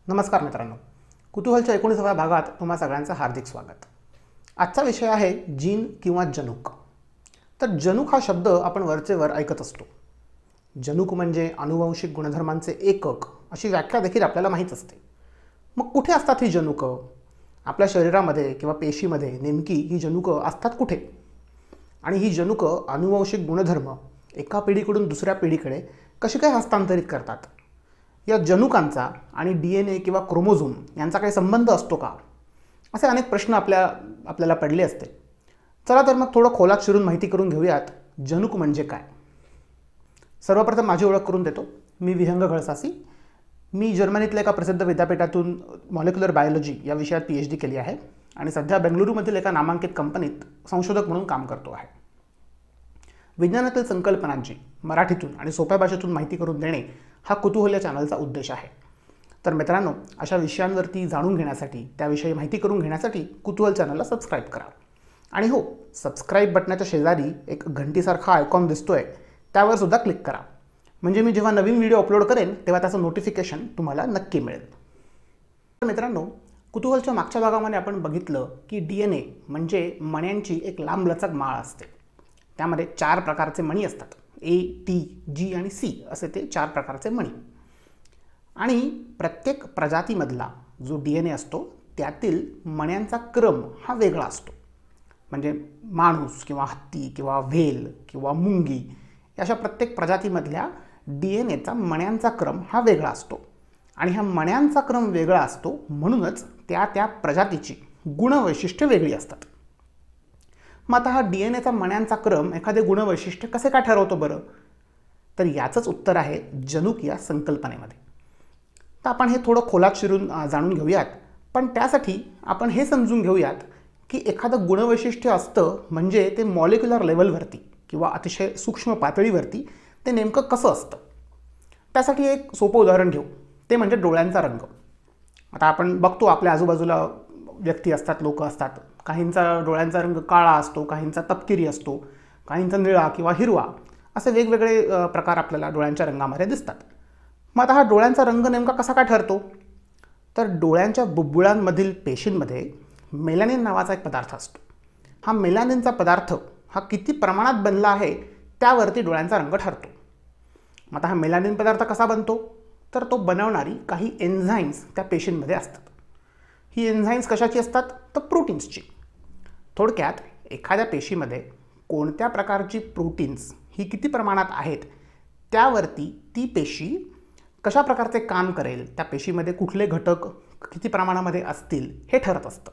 नमस्कार मित्रांनो, कुतूहलच्या 19व्या भागात तुम्हा सगळ्यांचं हार्दिक स्वागत। आजचा विषय आहे जीन किंवा जनुक। तर जनुक हा शब्द आपण वरचेवर ऐकत असतो। जनुक म्हणजे आनुवंशिक गुणधर्मांचे एकक अशी व्याख्या देखील आपल्याला माहीत असते। मग कुठे असतात ही जनुक? आपल्या शरीरामध्ये किंवा पेशीमध्ये नेमकी ही जनुक असतात कुठे? आणि ही जनुक आनुवंशिक गुणधर्म एका पिढीकडून दुसऱ्या पिढीकडे कशी काय हस्तांतरित करतात? या जनुकांचा आणि DNA किंवा क्रोमोझोम यांचा काही संबंध असतो का? असे अनेक प्रश्न आपल्याला पडले असते। चला तर मग थोडं खोलात शिरून माहिती करून घेऊयात, जनुक म्हणजे काय। सर्वप्रथम माझी ओळख करून देतो। मी विहंग घळसासी। मी जर्मनीतल्या एका प्रसिद्ध विद्यापीठातून मॉलिक्युलर बायोलॉजी या विषयात PhD केली आहे आणि सध्या बेंगळुरूमधील एका नामांकित कंपनीत संशोधक म्हणून काम करतो आहे। विज्ञानातील संकल्पनांची मराठीतून आणि सोप्या भाषेतून माहिती करून देणे हा कुतूहल या चॅनलचा उद्देश आहे। तर मित्रांनो, अशा विषयांवरती जाणून घेण्यासाठी, त्याविषयी माहिती करून घेण्यासाठी कुतूहल चॅनलला सबस्क्राईब करा। आणि हो, सबस्क्राईब बटनाच्या शेजारी एक घंटीसारखा आयकॉन दिसतोय, त्यावर सुद्धा क्लिक करा। म्हणजे मी जेव्हा नवीन व्हिडिओ अपलोड करेन तेव्हा त्याचं नोटिफिकेशन तुम्हाला नक्की मिळेल। तर मित्रांनो, कुतूहलच्या मागच्या भागामध्ये आपण बघितलं की DNA म्हणजे मण्यांची एक लांबलचक माळ असते। त्यामध्ये 4 प्रकारचे मणी असतात। A, T, G आणि C असे ते 4 प्रकारचे मणी। आणि प्रत्येक प्रजातीमधला जो DNA असतो त्यातील मण्यांचा क्रम हा वेगळा असतो। म्हणजे माणूस किंवा हत्ती किंवा व्हेल किंवा मुंगी अशा प्रत्येक प्रजातीमधल्या DNAचा मण्यांचा क्रम हा वेगळा असतो। आणि हा मण्यांचा क्रम वेगळा असतो म्हणूनच त्या प्रजातीची गुणवैशिष्ट्ये वेगळी असतात। मग आता हा DNAचा मण्यांचा क्रम एखादे गुणवैशिष्ट्य कसे काय ठरवतो बरं? तर याचंच उत्तर आहे जनुक या संकल्पनेमध्ये। तर आपण हे थोडं खोलात शिरून जाणून घेऊयात, पण त्यासाठी आपण हे समजून घेऊयात की एखादं गुणवैशिष्ट्य असतं म्हणजे ते मॉलिक्युलर लेवलवरती किंवा अतिशय सूक्ष्म पातळीवरती ते नेमकं कसं असतं। त्यासाठी एक सोपं उदाहरण घेऊ, ते म्हणजे डोळ्यांचा रंग। आता आपण बघतो आपल्या आजूबाजूला व्यक्ती असतात, लोक असतात। काहींचा डोळ्यांचा रंग काळा असतो, काहींचा तपकिरी असतो, काहींचा निळा किंवा हिरवा, असे वेगवेगळे प्रकार आपल्याला डोळ्यांच्या रंगामध्ये दिसतात। मग आता हा डोळ्यांचा रंग नेमका कसा काय ठरतो? तर डोळ्यांच्या बुब्बुळांमधील पेशींमध्ये मेलॅनिन नावाचा एक पदार्थ असतो। हा मेलॅनिनचा पदार्थ हा किती प्रमाणात बनला आहे त्यावरती डोळ्यांचा रंग ठरतो। मग आता हा मेलॅनिन पदार्थ कसा बनतो? तर तो बनवणारी काही एन्झाईम्स त्या पेशींमध्ये असतात। ही एन्झाईम्स कशाची असतात? तर प्रोटीन्सची। थोडक्यात एखाद्या पेशीमध्ये कोणत्या प्रकारची प्रोटीन्स ही किती प्रमाणात आहेत त्यावरती ती पेशी कशा प्रकारचे काम करेल, त्या पेशीमध्ये कुठले घटक किती प्रमाणामध्ये असतील हे ठरत असतं।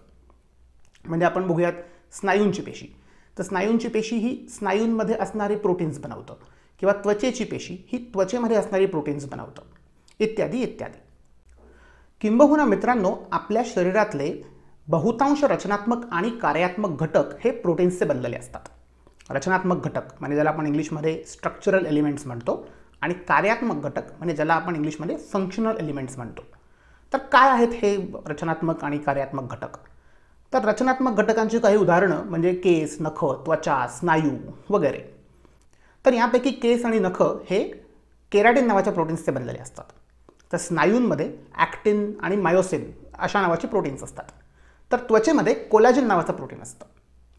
म्हणजे आपण बघूयात स्नायूंची पेशी। तर स्नायूंची पेशी ही स्नायूंमध्ये असणारी प्रोटीन्स बनवतं, किंवा त्वचेची पेशी ही त्वचेमध्ये असणारी प्रोटीन्स बनवतं, इत्यादी इत्यादी। किंबहुना मित्रांनो, आपल्या शरीरातले बहुतांश रचनात्मक आणि कार्यात्मक घटक हे प्रोटीन्सचे बनलेले असतात। रचनात्मक घटक म्हणजे ज्याला आपण इंग्लिशमध्ये स्ट्रक्चरल एलिमेंट्स म्हणतो, आणि कार्यात्मक घटक म्हणजे ज्याला आपण इंग्लिशमध्ये फंक्शनल एलिमेंट्स म्हणतो। तर काय आहेत हे रचनात्मक आणि कार्यात्मक घटक? तर रचनात्मक घटकांची काही उदाहरणं म्हणजे केस, नख, त्वचा, स्नायू वगैरे। तर यापैकी केस आणि नख हे केराटिन नावाच्या प्रोटीन्सचे बनलेले असतात। तर स्नायूंमध्ये ॲक्टिन आणि मायोसिन अशा नावाची प्रोटीन्स असतात। तर त्वचेमध्ये कोलॅजिन नावाचं प्रोटीन असतं।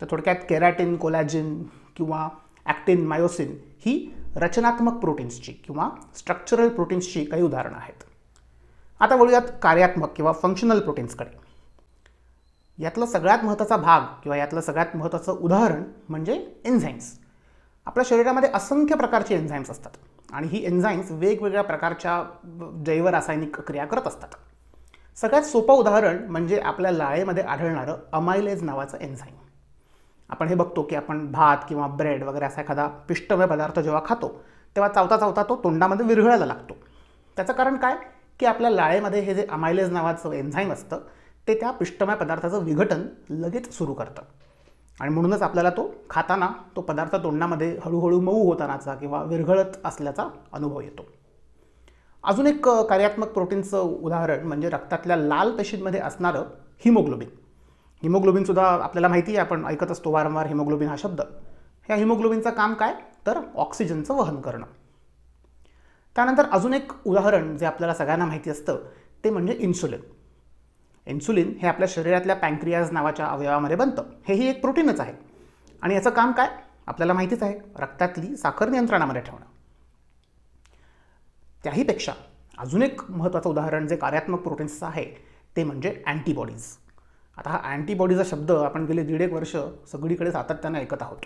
तर थोडक्यात केराटिन, कोलॅजिन किंवा ॲक्टिन, मायोसिन ही रचनात्मक प्रोटीन्सची किंवा स्ट्रक्चरल प्रोटीन्सची काही उदाहरणं आहेत। आता बोलूयात कार्यात्मक किंवा फंक्शनल प्रोटीन्सकडे। यातला सगळ्यात महत्त्वाचा भाग किंवा यातलं सगळ्यात महत्त्वाचं उदाहरण म्हणजे एन्झाईम्स। आपल्या शरीरामध्ये असंख्य प्रकारचे एन्झाईम्स असतात आणि ही एन्झाईम्स वेगवेगळ्या प्रकारच्या जैवरासायनिक क्रिया करत असतात। सगळ्यात सोपं उदाहरण म्हणजे आपल्या लाळेमध्ये आढळणारं अमायलेज नावाचं एन्झाईम। आपण हे बघतो की आपण भात किंवा ब्रेड वगैरे असा एखादा पिष्टमय पदार्थ जेव्हा खातो तेव्हा चावता चावता तो तोंडामध्ये विरघळायला लागतो। त्याचं कारण काय की आपल्या लाळेमध्ये हे जे अमायलेज नावाचं एन्झाईम असतं ते त्या पिष्टमय पदार्थाचं विघटन लगेच सुरू करतं, आणि म्हणूनच आपल्याला तो खाताना तो पदार्थ तोंडामध्ये हळूहळू मऊ होतानाचा किंवा विरघळत असल्याचा अनुभव येतो। अजून एक कार्यात्मक प्रोटीनचं उदाहरण म्हणजे रक्तातल्या लाल पेशींमध्ये असणारं हिमोग्लोबिन। हिमोग्लोबिनसुद्धा आपल्याला माहिती आहे, आपण ऐकत असतो वारंवार हिमोग्लोबिन हा शब्द। ह्या हिमोग्लोबिनचं काम काय? तर ऑक्सिजनचं वहन करणं। त्यानंतर अजून एक उदाहरण जे आपल्याला सगळ्यांना माहिती असतं ते म्हणजे इन्सुलिन. इन्सुलिन हे आपल्या शरीरातल्या पॅन्क्रियाज नावाच्या अवयवामध्ये बनतं. हेही एक प्रोटीनच आहे आणि याचं काम काय आपल्याला माहितीच आहे, रक्तातली साखर नियंत्रणामध्ये ठेवणं. त्याहीपेक्षा अजून एक महत्त्वाचं उदाहरण जे कार्यात्मक प्रोटीन्सचं आहे ते म्हणजे अँटीबॉडीज. आता हा अँटीबॉडीचा शब्द आपण गेले 1.5 वर्ष सगळीकडे सातत्याने ऐकत आहोत.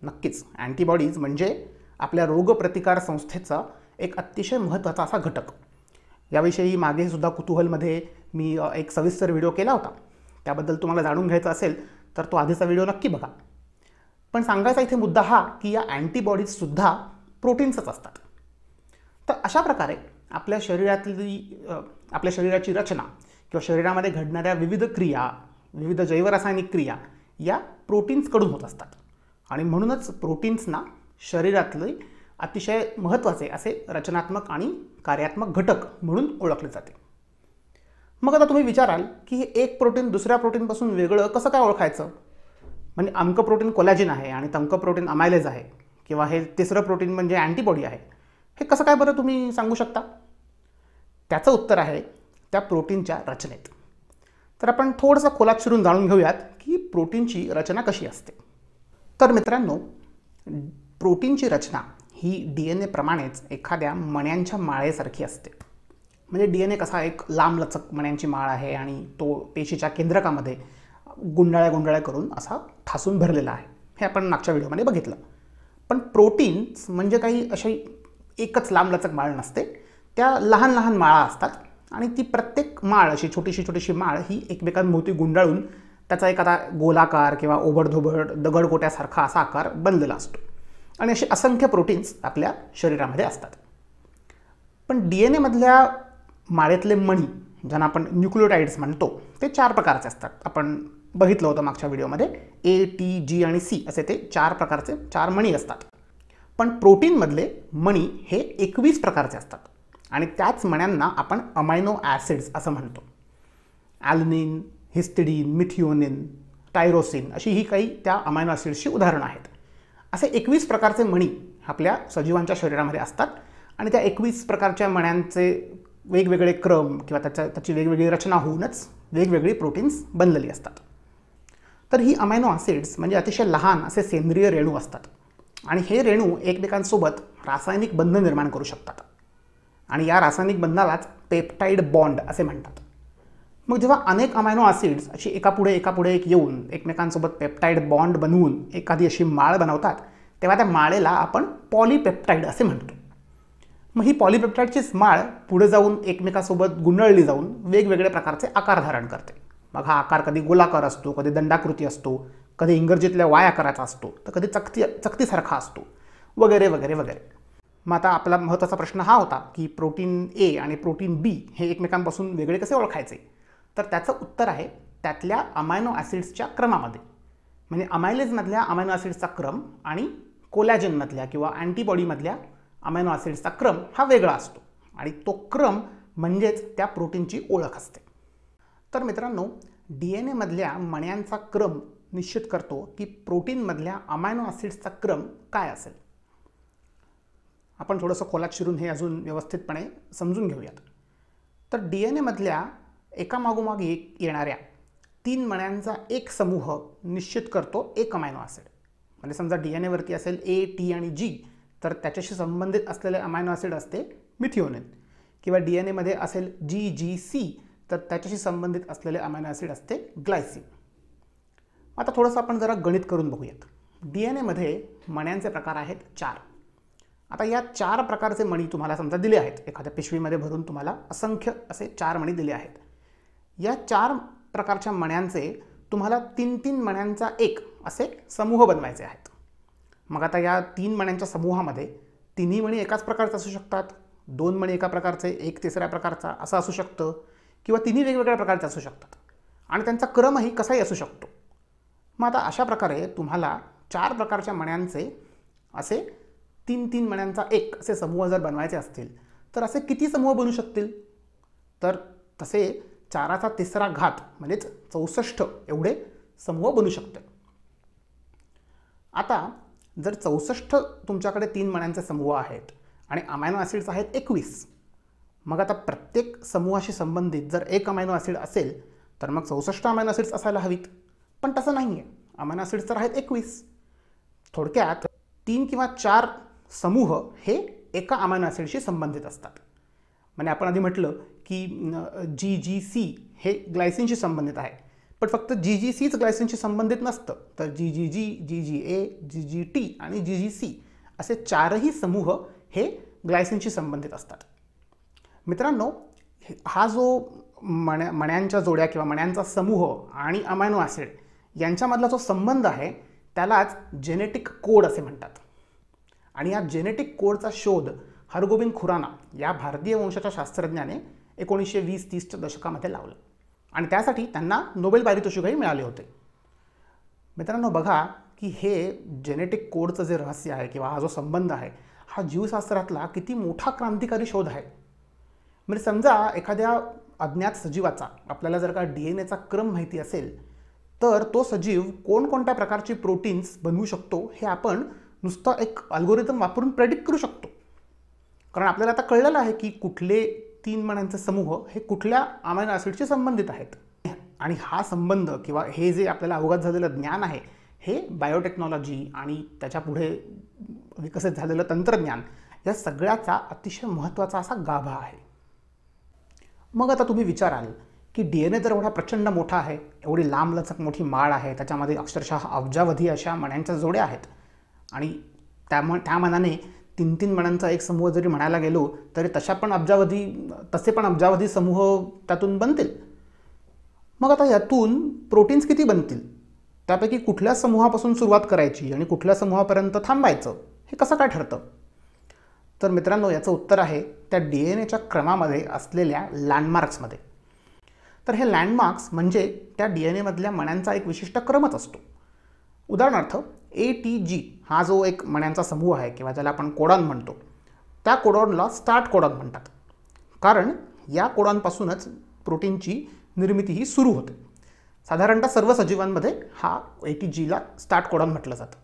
नक्कीच अँटीबॉडीज म्हणजे आपल्या रोगप्रतिकार संस्थेचा एक अतिशय महत्त्वाचा असा घटक. याविषयी मागे सुद्धा कुतूहलमध्ये मी एक सविस्तर व्हिडिओ केला होता. त्याबद्दल तुम्हाला जाणून घ्यायचं असेल तर तो आधीचा व्हिडिओ नक्की बघा. पण सांगायचा इथे मुद्दा हा की या अँटीबॉडीजसुद्धा प्रोटीन्सच असतात. तर अशा प्रकारे आपल्या शरीराची रचना किंवा शरीरामध्ये घडणाऱ्या विविध क्रिया, विविध जैवरासायनिक क्रिया या प्रोटीन्सकडून होत असतात आणि म्हणूनच प्रोटीन्सना शरीरातले अतिशय महत्त्वाचे असे रचनात्मक आणि कार्यात्मक घटक म्हणून ओळखले जाते. मग आता तुम्ही विचाराल की हे एक प्रोटीन दुसऱ्या प्रोटीनपासून वेगळं कसं काय ओळखायचं? म्हणजे अमकं प्रोटीन कोलॅजिन आहे आणि तमकं प्रोटीन अमायलेज आहे किंवा हे तिसरं प्रोटीन म्हणजे अँटीबॉडी आहे, हे कसं काय बरं तुम्ही सांगू शकता? त्याचं उत्तर आहे त्या प्रोटीनच्या रचनेत. तर आपण थोडंसं खोलात शिरून जाणून घेऊयात की प्रोटीनची रचना कशी असते. तर मित्रांनो, प्रोटीनची रचना ही DNA प्रमाणेच एखाद्या मण्यांच्या माळेसारखी असते. म्हणजे DNA कसा एक लांबलचक मण्यांची माळ आहे आणि तो पेशीच्या केंद्रकामध्ये गुंडाळ्या करून असा ठासून भरलेला आहे. हे आपण मागच्या व्हिडिओमध्ये बघितलं. पण प्रोटीन्स म्हणजे काही अशी एकच लांबलचक माळ नसते. त्या लहान लहान माळा असतात आणि ती प्रत्येक माळ अशी छोटीशी माळ ही एकमेकांभोवती गुंडाळून त्याचा एखादा गोलाकार किंवा ओबडधोबड दगडगोट्यासारखा असा आकार बनलेला असतो आणि असे असंख्य प्रोटीन्स आपल्या शरीरामध्ये असतात. पण DNA मधल्या माळेतले मणी, ज्यांना आपण न्यूक्लियोटाइड्स म्हणतो, ते 4 प्रकारचे असतात. आपण बघितलं होतं मागच्या व्हिडिओमध्ये. A, T, G आणि C असे ते 4 प्रकारचे 4 मणी असतात. पण प्रोटीनमधले मणी हे 21 प्रकारचे असतात आणि त्याच मण्यांना आपण अमायनो ॲसिड्स असं म्हणतो. ॲल्निन, हिस्टिडीन, मिथिओनिन, टायरोसिन अशी ही काही त्या अमायनो ॲसिड्सची उदाहरणं आहेत. असे 21 प्रकारचे मणी आपल्या सजीवांच्या शरीरामध्ये असतात आणि त्या 21 प्रकारच्या मण्यांचे वेगवेगळे क्रम किंवा त्याची वेगवेगळी रचना होऊनच वेगवेगळी प्रोटीन्स बनलेली असतात. तर ही अमायनो ॲसिड्स म्हणजे अतिशय लहान असे सेंद्रिय रेणू असतात आणि हे रेणू एकमेकांसोबत रासायनिक बंध निर्माण करू शकतात आणि या रासायनिक बंधालाच पेप्टाइड बॉन्ड असे म्हणतात. मग जेव्हा अनेक अमायनो ॲसिड्स अशी एकापुढे एक येऊन एकमेकांसोबत पेप्टाइड बॉन्ड बनवून एखादी अशी माळ बनवतात, तेव्हा त्या माळेला आपण पॉलीपेप्टाइड असे म्हणतो. मग ही पॉलीपेप्टाइडचीच माळ पुढे जाऊन एकमेकांसोबत गुंडाळली जाऊन वेगवेगळ्या प्रकारचे आकार धारण करते. मग हा आकार कधी गोलाकार असतो, कधी दंडाकृती असतो, कधी इंग्रजीतल्या वाय आकाराचा असतो, तर कधी चकतीसारखा असतो, वगैरे वगैरे वगैरे. मग आता आपला महत्त्वाचा प्रश्न हा होता की प्रोटीन A आणि प्रोटीन B हे एकमेकांपासून वेगळे कसे ओळखायचे? तर त्याचं उत्तर आहे त्यातल्या अमायनो ॲसिड्सच्या क्रमामध्ये. म्हणजे अमायलेजमधल्या अमायनो ॲसिड्सचा क्रम आणि कोलॅजनमधल्या किंवा अँटीबॉडीमधल्या अमायनो ॲसिड्सचा क्रम हा वेगळा असतो आणि तो क्रम म्हणजेच त्या प्रोटीनची ओळख असते. तर मित्रांनो, DNA मधल्या मण्यांचा क्रम निश्चित करतो की प्रोटीनमधल्या अमायनो ॲसिड्सचा क्रम काय असेल. आपण थोडंसं खोलात शिरून हे अजून व्यवस्थितपणे समजून घेऊयात. तर DNA मधल्या एकामागोमाग येणाऱ्या 3 मण्यांचा एक समूह निश्चित करतो एक अमायनो ॲसिड. म्हणजे समजा DNA वरती असेल A, T आणि G, तर त्याच्याशी संबंधित असलेले अमायनो ॲसिड असते मिथिओनिन. किंवा DNA मध्ये असेल G, G, C, तर त्याच्याशी संबंधित असलेले अमायनो ॲसिड असते ग्लायसिन. आता थोडंसं आपण जरा गणित करून बघूयात. DNA मध्ये मण्यांचे प्रकार आहेत 4. आता या 4 प्रकारचे मणी तुम्हाला समजा दिले आहेत. एखाद्या पिशवीमध्ये भरून तुम्हाला असंख्य असे 4 मणी दिले आहेत. या 4 प्रकारच्या मण्यांचे तुम्हाला 3-3 मण्यांचा एक असे समूह बनवायचे आहेत. मग आता या 3 मण्यांच्या समूहामध्ये 3ही मणी एकाच प्रकारचे असू शकतात, 2 मणी एका प्रकारचे, एक तिसऱ्या प्रकारचा असं असू शकतं, किंवा 3ही वेगवेगळ्या प्रकारचे असू शकतात आणि त्यांचा क्रमही कसाही असू शकतो. मग आता अशा प्रकारे तुम्हाला 4 प्रकारच्या मण्यांचे असे 3-3 मण्यांचा एक असे समूह जर बनवायचे असतील तर असे किती समूह बनू शकतील? तर तसे 4चा 3रा घात म्हणजेच 64 एवढे समूह बनू शकते. आता जर 64 तुमच्याकडे 3 मण्यांचे समूह आहेत आणि अमायनो ॲसिड्स आहेत 21, मग आता प्रत्येक समूहाशी संबंधित जर एक अमायनो ॲसिड असेल तर मग 64 अमायनो ॲसिड्स असायला हवीत, पण तसं नाही आहे. अमायनो ॲसिड्स तर आहेत 21. थोडक्यात 3 किंवा 4 समूह हे एका अमायनो ॲसिडशी संबंधित असतात. म्हणजे आपण आधी म्हटलं की GGC हे ग्लायसिनशी संबंधित आहे, पण फक्त GGCच ग्लायसिनशी संबंधित नसतं, तर GGG, GGA, GGT आणि GGC असे 4ही समूह हे ग्लायसिनशी संबंधित असतात. मित्रांनो, हा जो मण्यांच्या जोड्या किंवा मण्यांचा समूह आणि अमायनो ॲसिड यांच्यामधला जो संबंध आहे त्यालाच जेनेटिक कोड असे म्हणतात. आणि या जेनेटिक कोडचा शोध हरगोबिंद खुराना या भारतीय वंशाच्या शास्त्रज्ञाने 1920-30च्या दशकामध्ये लावलं आणि त्यासाठी त्यांना नोबेल पारितोषिकही मिळाले होते. मित्रांनो, बघा की हे जेनेटिक कोडचं जे रहस्य आहे किंवा हा जो संबंध आहे हा जीवशास्त्रातला किती मोठा क्रांतिकारी शोध आहे. म्हणजे समजा एखाद्या अज्ञात सजीवाचा आपल्याला जर का DNA चा क्रम माहिती असेल तर तो सजीव कोणकोणत्या प्रकारची प्रोटीन्स बनवू शकतो हे आपण नुसतं एक अल्गोरिदम वापरून प्रेडिक्ट करू शकतो. कारण आपल्याला आता कळलेलं आहे की कुठले 3 मण्यांचे समूह हे कुठल्या अमायनो ॲसिडशी संबंधित आहेत. आणि हा संबंध किंवा हे जे आपल्याला अवगत झालेलं ज्ञान आहे हे बायोटेक्नॉलॉजी आणि त्याच्या पुढे विकसित झालेलं तंत्रज्ञान या सगळ्याचा अतिशय महत्त्वाचा असा गाभा आहे. मग आता तुम्ही विचाराल की DNA तर एवढा प्रचंड मोठा आहे, एवढी लांबलचक मोठी माळ आहे, त्याच्यामध्ये अक्षरशः अब्जावधी अशा मण्यांच्या जोड्या आहेत आणि त्या मानाने 3-3 मण्यांचा एक समूह जरी म्हणायला गेलो तरी तसे पण अब्जावधी समूह त्यातून बनतील. मग आता यातून प्रोटीन्स किती बनतील, त्यापैकी कुठल्या समूहापासून सुरुवात करायची आणि कुठल्या समूहापर्यंत थांबायचं हे कसं काय ठरतं? तर मित्रांनो, याचं उत्तर आहे त्या DNAच्या क्रमामध्ये असलेल्या लँडमार्क्समध्ये. तर हे लँडमार्क्स म्हणजे त्या DNA मधल्या मण्यांचा एक विशिष्ट क्रमच असतो. उदाहरणार्थ ATG हा जो एक मण्यांचा समूह आहे किंवा ज्याला आपण कोडॉन म्हणतो, त्या कोडॉनला स्टार्ट कोडॉन म्हणतात, कारण या कोडॉनपासूनच प्रोटीनची निर्मिती ही सुरू होते. साधारणतः सर्व सजीवांमध्ये हा ATGला स्टार्ट कोडॉन म्हटलं जातं.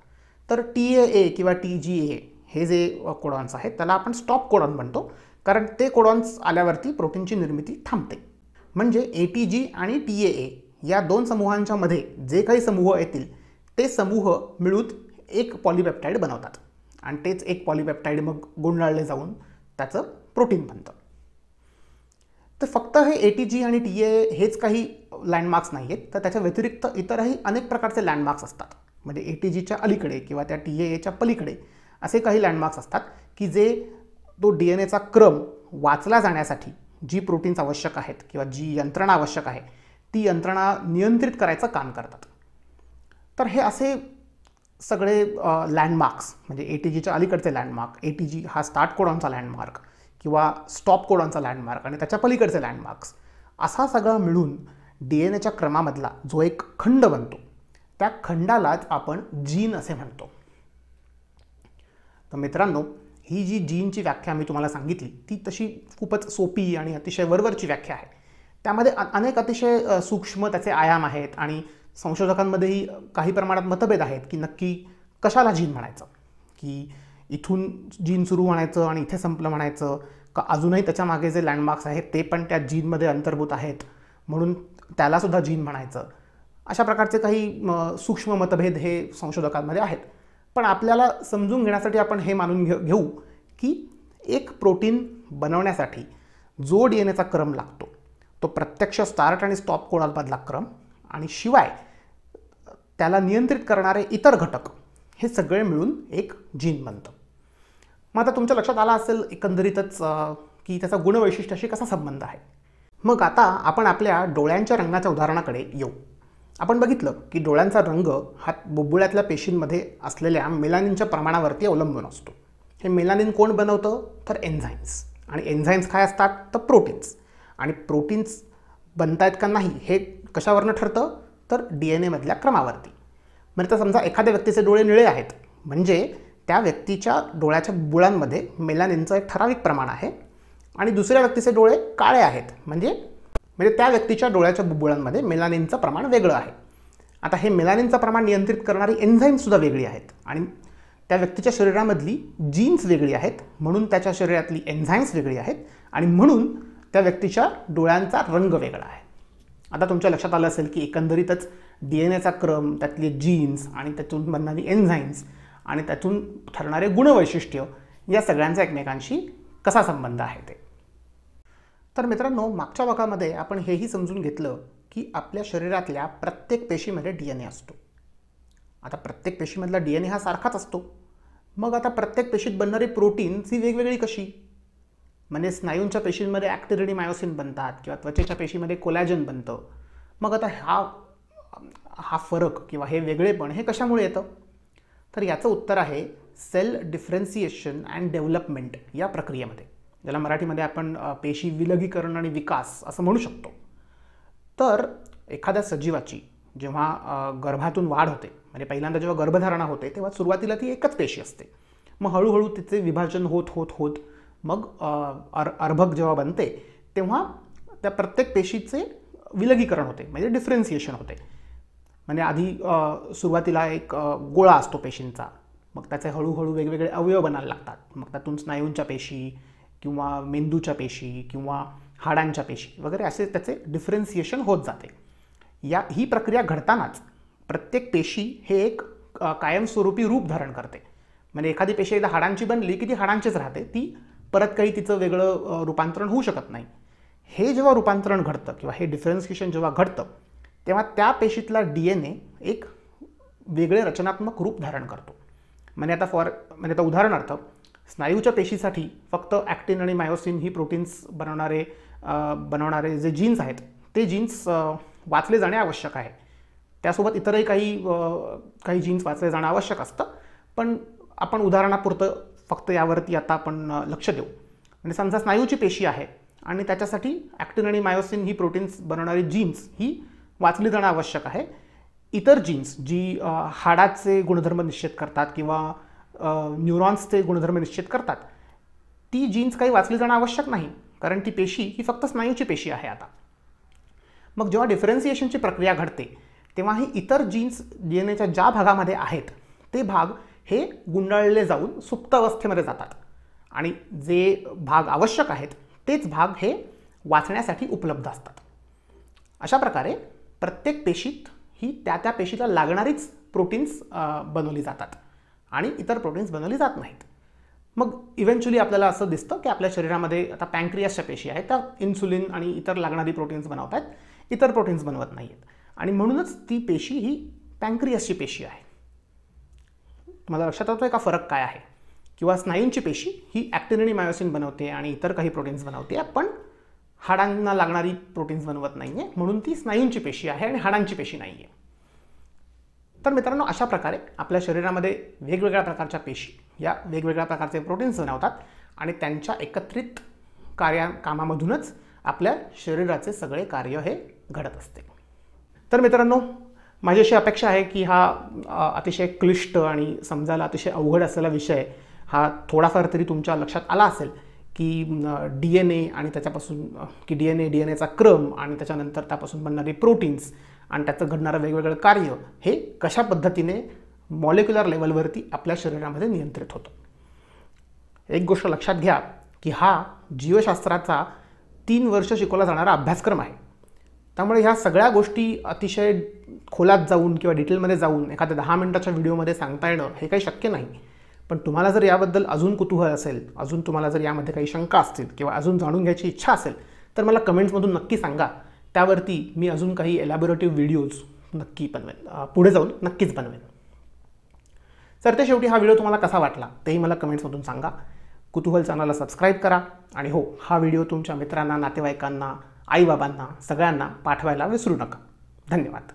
तर TAA किंवा TGA हे जे कोडॉन्स आहेत त्याला आपण स्टॉप कोडॉन म्हणतो, कारण ते कोडॉन्स आल्यावरती प्रोटीनची निर्मिती थांबते. म्हणजे ATG आणि TAA या 2 समूहांच्या मध्ये जे काही समूह येतील ते समूह मिळून एक पॉलीपेप्टाइड बनवतात आणि तेच एक पॉलीपेप्टाइड मग गुंडाळले जाऊन त्याचं प्रोटीन बनतं. तर फक्त हे ATG आणि TAA हेच काही लँडमार्क्स नाही आहेत, तर त्याच्या व्यतिरिक्त इतरही अनेक प्रकारचे लँडमार्क्स असतात. म्हणजे ATGच्या अलीकडे किंवा त्या TAAच्या पलीकडे असे काही लँडमार्क्स असतात की जे तो DNAचा क्रम वाचला जाण्यासाठी जी प्रोटीन्स आवश्यक आहेत किंवा जी यंत्रणा आवश्यक आहे ती यंत्रणा नियंत्रित करायचं काम करतात. तर हे असे सगळे लँडमार्क्स म्हणजे ATGच्या अलीकडचे लँडमार्क, ATG हा स्टार्ट कोडॉनचा लँडमार्क किंवा स्टॉप कोडॉनचा लँडमार्क आणि त्याच्या पलीकडचे लँडमार्क्स असा सगळा मिळून DNAच्या क्रमामधला जो एक खंड बनतो त्या खंडालाच आपण जीन असे म्हणतो. तर मित्रांनो, ही जी जीनची व्याख्या मी तुम्हाला सांगितली ती तशी खूपच सोपी आणि अतिशय वरवरची व्याख्या आहे. त्यामध्ये अनेक अतिशय सूक्ष्म त्याचे आयाम आहेत आणि संशोधकांमध्येही काही प्रमाणात मतभेद आहेत की नक्की कशाला जीन म्हणायचं, की इथून जीन सुरू म्हणायचं आणि इथे संपलं म्हणायचं, का अजूनही त्याच्या मागे जे लँडमार्क्स आहेत ते पण त्या जीनमध्ये अंतर्भूत आहेत म्हणून त्यालासुद्धा जीन म्हणायचं. अशा प्रकारचे काही सूक्ष्म मतभेद हे संशोधकांमध्ये आहेत. पण आपल्याला समजून घेण्यासाठी आपण हे मानून घेऊ की एक प्रोटीन बनवण्यासाठी जो DNAचा क्रम लागतो तो प्रत्यक्ष स्टार्ट आणि स्टॉप कोडॉनमधला क्रम आणि शिवाय त्याला नियंत्रित करणारे इतर घटक हे सगळे मिळून एक जीन बनतं. मग आता तुमच्या लक्षात आला असेल एकंदरीतच की त्याचा गुणवैशिष्ट्याशी कसा संबंध आहे. मग आता आपण आपल्या डोळ्यांच्या रंगाच्या उदाहरणाकडे येऊ. आपण बघितलं की डोळ्यांचा रंग हा बुबुळ्यातल्या पेशींमध्ये असलेल्या मेलानिनच्या प्रमाणावरती अवलंबून असतो. हे मेलानिन कोण बनवतं तर एन्झाईम्स, आणि एन्झाईम्स काय असतात तर प्रोटीन्स. आणि प्रोटीन्स बनतायत का नाही हे कशावरनं ठरतं तर DNA मधल्या क्रमावरती. म्हणजे तर समजा एखाद्या व्यक्तीचे डोळे निळे आहेत म्हणजे त्या व्यक्तीच्या डोळ्याच्या बुबुळांमध्ये मेलानिनचं एक ठराविक प्रमाण आहे आणि दुसऱ्या व्यक्तीचे डोळे काळे आहेत म्हणजे त्या व्यक्तीच्या डोळ्याच्या बुबुळांमध्ये मेलानिनचं प्रमाण वेगळं आहे. आता हे मेलानिनचं प्रमाण नियंत्रित करणारी एन्झाईमसुद्धा वेगळी आहेत आणि त्या व्यक्तीच्या शरीरामधली जीन्स वेगळी आहेत, म्हणून त्याच्या शरीरातली एन्झाईम्स वेगळी आहेत आणि म्हणून त्या व्यक्तीच्या डोळ्यांचा रंग वेगळा आहे. आता तुमच्या लक्षात आलं असेल की एकंदरीतच DNA क्रम, त्यातले जीन्स आणि त्यातून बनणारी एन्झाईम्स आणि त्यातून ठरणारे गुणवैशिष्ट्य या सगळ्यांचा एकमेकांशी कसा संबंध आहे ते. तर मित्रांनो, मागच्या भागामध्ये आपण हेही समजून घेतलं की आपल्या शरीरातल्या प्रत्येक पेशीमध्ये DNA असतो. आता प्रत्येक पेशीमधला DNA हा सारखाच असतो. मग आता प्रत्येक पेशीत बनणारी प्रोटीन्स ही वेगवेगळी कशी? म्हणजे स्नायूंच्या पेशींमध्ये ॲक्टिन आणि मायोसिन बनतात किंवा त्वचेच्या पेशीमध्ये कोलॅजन बनतं. मग आता हा फरक किंवा हे वेगळेपण हे कशामुळे येतं? तर याचं उत्तर आहे सेल डिफरन्सिएशन अँड डेव्हलपमेंट या प्रक्रियेमध्ये, ज्याला मराठीमध्ये आपण पेशी विलगीकरण आणि विकास असं म्हणू शकतो. तर एखाद्या सजीवाची जेव्हा गर्भातून वाढ होते, म्हणजे पहिल्यांदा जेव्हा गर्भधारणा होते तेव्हा सुरुवातीला ती एकच पेशी असते. मग हळूहळू तिचे विभाजन होत होत होत मग अर्भक जेव्हा बनते तेव्हा त्या प्रत्येक पेशीचे विलगीकरण होते, म्हणजे डिफरन्सिएशन होते. म्हणजे आधी सुरुवातीला एक गोळा असतो पेशींचा, मग त्याचे हळूहळू वेगवेगळे अवयव बनायला लागतात. मग त्यातून स्नायूंच्या पेशी किंवा मेंदूच्या पेशी किंवा हाडांच्या पेशी वगैरे असे त्याचे डिफरन्सिएशन होत जाते. ही प्रक्रिया घडतानाच प्रत्येक पेशी हे एक कायमस्वरूपी रूप धारण करते. म्हणजे एखादी पेशी एकदा हाडांची बनली की ती हाडांचीच राहते, ती परत काही तिचं वेगळं रूपांतरण होऊ शकत नाही. हे जेव्हा रूपांतरण घडतं किंवा हे डिफरन्सिएशन जेव्हा घडतं तेव्हा त्या पेशीतला DNA एक वेगळे रचनात्मक रूप धारण करतो. म्हणजे आता उदाहरणार्थ स्नायूच्या पेशीसाठी फक्त ॲक्टिन आणि मायोसिन ही प्रोटीन्स बनवणारे जे जीन्स आहेत ते जीन्स वाचले जाणे आवश्यक आहे. त्यासोबत इतरही काही जीन्स वाचले जाणं आवश्यक असतं, पण आपण उदाहरणापुरतं फक्त यावरती आता आपण लक्ष देऊ. म्हणजे समजा स्नायूची पेशी आहे आणि त्याच्यासाठी ॲक्टिन आणि मायोसिन ही प्रोटीन्स बनवणारी जीन्स ही वाचली जाणं आवश्यक आहे. इतर जीन्स जी हाडाचे गुणधर्म निश्चित करतात किंवा न्यूरॉन्सचे गुणधर्म निश्चित करतात, ती जीन्स काही वाचली जाणं आवश्यक नाही, कारण ती पेशी ही फक्त स्नायूची पेशी आहे. आता मग जेव्हा डिफरन्सिएशनची प्रक्रिया घडते तेव्हा ही इतर जीन्स DNAच्या ज्या भागामध्ये आहेत ते भाग हे गुंडाळले जाऊन सुप्त अवस्थेमध्ये जातात आणि जे भाग आवश्यक आहेत तेच भाग हे वाचण्यासाठी उपलब्ध असतात. अशा प्रकारे प्रत्येक पेशीत ही त्या पेशीला लागणारीच प्रोटीन्स बनवली जातात आणि इतर प्रोटीन्स बनवली जात नाहीत. मग इव्हेंच्युअली आपल्याला असं दिसतं की आपल्या शरीरामध्ये आता पँक्रियासच्या पेशी आहेत, त्या इन्सुलिन आणि इतर लागणारी प्रोटीन्स बनवत आहेत, इतर प्रोटीन्स बनवत नाही आहेत आणि म्हणूनच ती पेशी ही पँक्रियासची पेशी आहे. तुम्हाला लक्षात येतोय का फरक काय आहे? किंवा स्नायूंची पेशी ही ॲक्टिन आणि मायोसिन बनवते आणि इतर काही प्रोटीन्स बनवते, पण हाडांना लागणारी प्रोटीन्स बनवत नाही आहे, म्हणून ती स्नायूंची पेशी आहे आणि हाडांची पेशी नाही आहे. तर मित्रांनो, अशा प्रकारे आपल्या शरीरामध्ये वेगवेगळ्या प्रकारच्या पेशी या वेगवेगळ्या प्रकारचे प्रोटीन्स बनवतात आणि त्यांच्या एकत्रित कामामधूनच आपल्या शरीराचे सगळे कार्य हे घडत असते. तर मित्रांनो, माझी अशी अपेक्षा आहे की हा अतिशय क्लिष्ट आणि समजायला अतिशय अवघड असलेला विषय हा थोडाफार तरी तुमच्या लक्षात आला असेल की DNA आणि त्याच्यापासून की DNAचा क्रम आणि त्याच्यानंतर त्यापासून बनणारे प्रोटीन्स आणि त्याचं घडणारं वेगवेगळं कार्य हे कशा पद्धतीने मॉलिक्युलर लेवलवरती आपल्या शरीरामध्ये नियंत्रित होतं. एक गोष्ट लक्षात घ्या की हा जीवशास्त्राचा 3 वर्ष शिकवला जाणारा अभ्यासक्रम आहे. त्यामुळे ह्या सगळ्या गोष्टी अतिशय खोलात जाऊन किंवा डिटेलमध्ये जाऊन एखाद्या 10 मिनिटाच्या व्हिडिओमध्ये सांगता येणं हे काही शक्य नाही. पण तुम्हाला जर याबद्दल अजून कुतूहल असेल, अजून तुम्हाला जर यामध्ये काही शंका असतील किंवा अजून जाणून घ्यायची इच्छा असेल तर मला कमेंट्समधून नक्की सांगा. त्यावरती मी अजून काही एलॅबोरेटिव्ह व्हिडिओज नक्की बनवेन, पुढे जाऊन नक्कीच बनवेन. तर ते शेवटी हा व्हिडिओ तुम्हाला कसा वाटला तेही मला कमेंट्समधून सांगा. कुतूहल चॅनलला सबस्क्राईब करा आणि हो, हा व्हिडिओ तुमच्या मित्रांना, नातेवाईकांना, आईबाबांना सगळ्यांना पाठवायला विसरू नका. धन्यवाद.